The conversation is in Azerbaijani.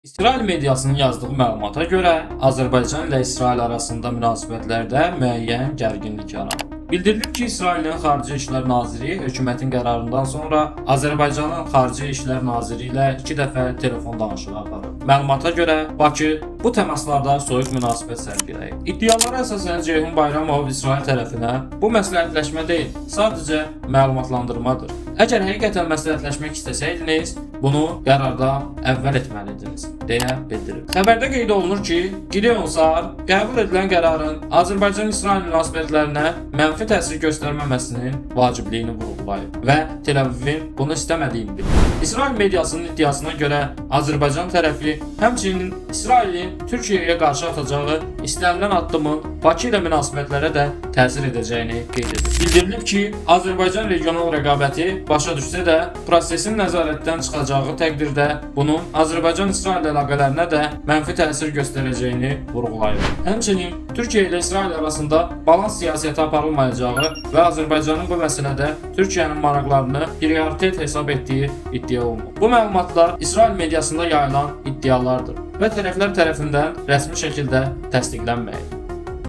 İsrail mediasının yazdığı məlumata görə Azərbaycan ilə İsrail arasında münasibətlərdə müəyyən gərginlik yaranıb. Bildirilib ki, İsrailin Xarici İşlər Naziri hökumətin qərarından sonra Azərbaycanın Xarici İşlər Naziri ilə 2 dəfə telefon danışığı aparıb. Məlumata görə Bakı bu təmaslarda soyuq münasibət sərgiləyib. İddialara əsasən Ceyhun Bayramov İsrail tərəfinə bu məsləhətləşmə deyil, sadəcə məlumatlandırmadır. Əgər həqiqətən məsləhətləşmək istəsəydiniz, bunu qərarda əvvəl etməliydiniz, deyə bildirib. Xəbərdə qeyd olunur ki, Gideon Saar qəbul edilən qərarın Azərbaycan-İsrail münasibətlərinə mənfi təsir göstərməməsinin vacibliyini vurğulayıb və Tel Avivin bunu istəmədiyini bildirib. İsrail mediasının iddiasına görə Azərbaycan tərəfi həmçinin İsrailin Türkiyəyə qarşı atacağı istənilən addımın Bakı ilə münasibətlərə də təsir edəcəyini qeyd edib. Bildirilib ki, Azərbaycan regional rəqabəti başa düşsə də, prosesin nəzarətdən çıxacağı təqdirdə bunun Azərbaycan-İsrail əlaqələrinə də mənfi təsir göstərəcəyini vurğulayıb. Həmçinin Türkiyə ilə İsrail arasında balans siyasəti aparılmayacağı və Azərbaycanın bu məsələdə Türkiyənin maraqlarını prioritet hesab etdiyi iddia olunub. Bu məlumatlar İsrail mediasında yayılan iddialardır və tərəflər tərəfindən rəsmi şəkildə təsdiqlənməyib.